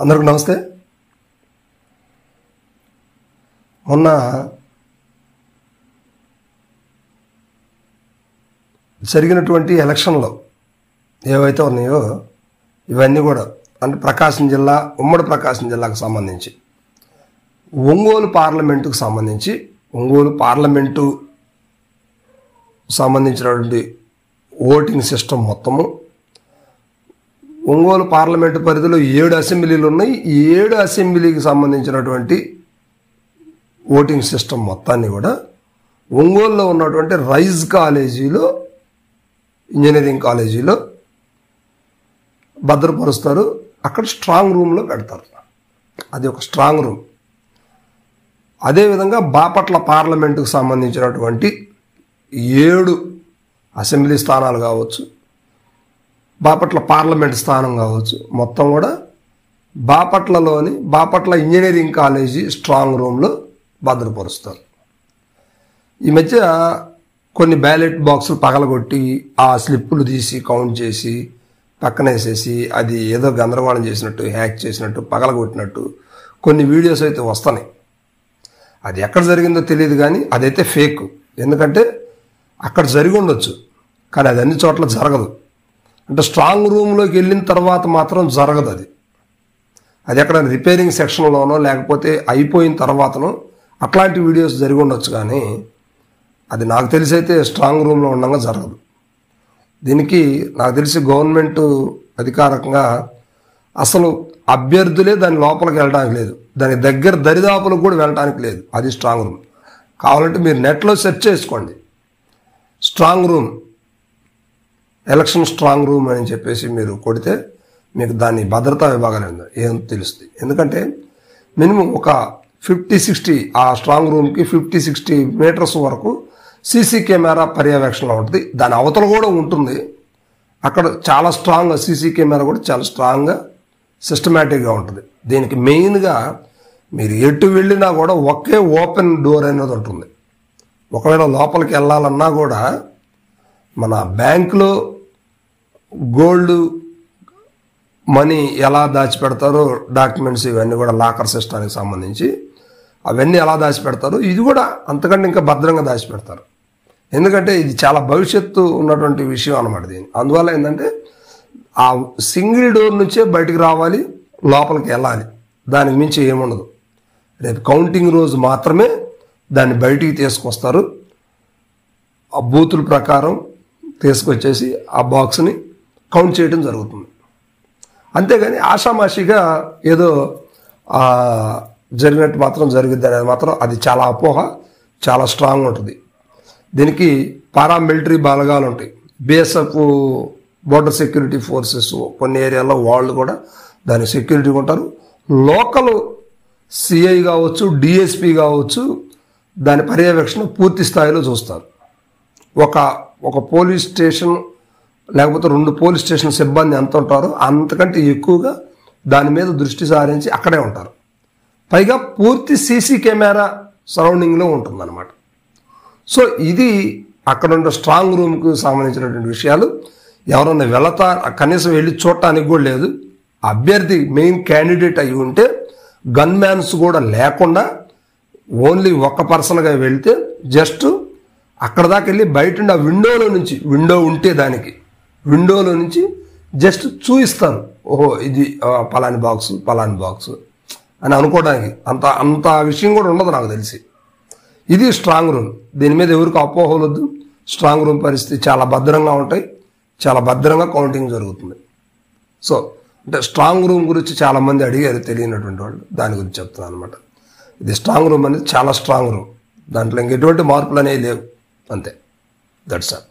అందరికీ నమస్తే. మొన్న జరిగినటువంటి ఎలక్షన్లో ఏవైతే ఉన్నాయో ఇవన్నీ కూడా అంటే ప్రకాశం జిల్లా, ఉమ్మడి ప్రకాశం జిల్లాకు సంబంధించి ఒంగోలు పార్లమెంటుకు సంబంధించినటువంటి ఓటింగ్ సిస్టమ్ మొత్తము ఒంగోలు పార్లమెంటు పరిధిలో 7 అసెంబ్లీలు ఉన్నాయి. ఈ 7 అసెంబ్లీకి సంబంధించినటువంటి ఓటింగ్ సిస్టమ్ మొత్తాన్ని కూడా ఒంగోలులో ఉన్నటువంటి రైజ్ కాలేజీలో, ఇంజనీరింగ్ కాలేజీలో భద్రపరుస్తారు. అక్కడ స్ట్రాంగ్ రూమ్లో పెడతారు. అది ఒక స్ట్రాంగ్ రూమ్. అదేవిధంగా బాపట్ల పార్లమెంటుకు సంబంధించినటువంటి 7 అసెంబ్లీ స్థానాలు కావచ్చు, బాపట్ల పార్లమెంట్ స్థానం కావచ్చు, మొత్తం కూడా బాపట్లలోని బాపట్ల ఇంజనీరింగ్ కాలేజీ స్ట్రాంగ్ రూమ్లో భద్రపరుస్తారు. ఈ మధ్య కొన్ని బ్యాలెట్ బాక్సులు పగలగొట్టి ఆ స్లిప్పులు తీసి కౌంట్ చేసి పక్కనేసేసి అది ఏదో గందరగోళం చేసినట్టు, హ్యాక్ చేసినట్టు, పగలగొట్టినట్టు కొన్ని వీడియోస్ అయితే వస్తున్నాయి. అది ఎక్కడ జరిగిందో తెలియదు కానీ అదైతే ఫేక్. ఎందుకంటే అక్కడ జరిగి ఉండొచ్చు కానీ అది అన్ని చోట్ల జరగదు. అంటే స్ట్రాంగ్ రూమ్లోకి వెళ్ళిన తర్వాత మాత్రం జరగదు. అది ఎక్కడ రిపేరింగ్ సెక్షన్లోనో లేకపోతే అయిపోయిన తర్వాతనో అట్లాంటి వీడియోస్ జరిగి ఉండొచ్చు కానీ అది నాకు తెలిసి అయితే స్ట్రాంగ్ రూమ్లో ఉండగా జరగదు. దీనికి నాకు తెలిసి గవర్నమెంట్ అధికారికంగా అసలు అభ్యర్థులే దాని లోపలికి వెళ్ళడానికి లేదు, దాని దగ్గర దరిదాపులకు కూడా వెళ్ళడానికి లేదు. అది స్ట్రాంగ్ రూమ్. కావాలంటే మీరు నెట్లో సెర్చ్ చేసుకోండి, strong room, election strong room అని చెప్పేసి మీరు కొడితే మీకు దాని భద్రతా విభాగాలు ఏం తెలుస్తుంది. ఎందుకంటే మినిమం ఒక 50-60 ఆ స్ట్రాంగ్ రూమ్కి 50-60 మీటర్స్ వరకు సీసీ కెమెరా పర్యవేక్షణ ఉంటుంది. దాని అవతల కూడా ఉంటుంది. అక్కడ చాలా స్ట్రాంగ్గా సీసీ కెమెరా కూడా చాలా స్ట్రాంగ్గా సిస్టమేటిక్గా ఉంటుంది. దీనికి మెయిన్గా మీరు ఎటు వెళ్ళినా కూడా ఒకే ఓపెన్ డోర్ అనేది ఉంటుంది. ఒకవేళ లోపలికి వెళ్ళాలన్నా కూడా మన బ్యాంకులో గోల్డ్ మనీ ఎలా దాచిపెడతారో డాక్యుమెంట్స్ ఇవన్నీ కూడా లాకర్ సిస్టానికి సంబంధించి అవన్నీ ఎలా దాచిపెడతారో ఇది కూడా అంతకంటే ఇంకా భద్రంగా దాచిపెడతారు. ఎందుకంటే ఇది చాలా భవిష్యత్తు ఉన్నటువంటి విషయం అన్నమాట. దీన్ని అందువల్ల ఏంటంటే ఆ సింగిల్ డోర్ నుంచే బయటికి రావాలి, లోపలికి వెళ్ళాలి, దానికి మించి ఏముండదు. రేపు కౌంటింగ్ రోజు మాత్రమే దాన్ని బయటికి తీసుకొస్తారు. ఆ బూతుల ప్రకారం తీసుకొచ్చేసి ఆ బాక్స్ని కౌంట్ చేయడం జరుగుతుంది. అంతేగాని ఆషామాషిగా ఏదో జరిగినట్టు మాత్రం జరిగిద్ది అనేది మాత్రం అది చాలా అపోహ, చాలా స్ట్రాంగ్ ఉంటుంది. దీనికి పారామిలిటరీ బలగాలు ఉంటాయి, బిఎస్ఎఫ్, బోర్డర్ సెక్యూరిటీ ఫోర్సెస్, కొన్ని ఏరియాల్లో వాళ్ళు కూడా దాని సెక్యూరిటీ ఉంటారు. లోకల్ సిఐ కావచ్చు, డిఎస్పి కావచ్చు, దాని పర్యవేక్షణ పూర్తి స్థాయిలో చూస్తారు. ఒక పోలీస్ స్టేషన్ లేకపోతే 2 పోలీస్ స్టేషన్ సిబ్బంది ఎంత ఉంటారో అంతకంటే ఎక్కువగా దాని మీద దృష్టి సారించి అక్కడే ఉంటారు. పైగా పూర్తి సీసీ కెమెరా సరౌండింగ్లో ఉంటుందన్నమాట. సో ఇది అక్కడ ఉన్న స్ట్రాంగ్ రూమ్కు సంబంధించినటువంటి విషయాలు. ఎవరన్నా కనీసం వెళ్ళి చూడటానికి కూడా లేదు. అభ్యర్థి మెయిన్ క్యాండిడేట్ అయి ఉంటే గన్ మ్యాన్స్ కూడా లేకుండా ఓన్లీ ఒక పర్సన్గా వెళ్తే జస్ట్ అక్కడ దాకా వెళ్ళి బయట ఆ విండో ఉంటే దానికి విండోలో నుంచి జస్ట్ చూపిస్తారు, ఓహో ఇది పలాని బాక్స్ అని అనుకోవడానికి అంత విషయం కూడా ఉండదు నాకు తెలిసి. ఇది స్ట్రాంగ్ రూమ్. దీని మీద ఎవరికి అపోహలు వద్దు. స్ట్రాంగ్ రూమ్ పరిస్థితి చాలా భద్రంగా ఉంటాయి, చాలా భద్రంగా కౌంటింగ్ జరుగుతుంది. సో అంటే స్ట్రాంగ్ రూమ్ గురించి చాలామంది అడిగారు, తెలియనటువంటి వాళ్ళు, దాని గురించి చెప్తున్నాను అనమాట. ఇది స్ట్రాంగ్ రూమ్ అనేది చాలా స్ట్రాంగ్ రూమ్. దాంట్లో ఇంకెటువంటి మార్పులు అనేవి లేవు. అంతే. That's all.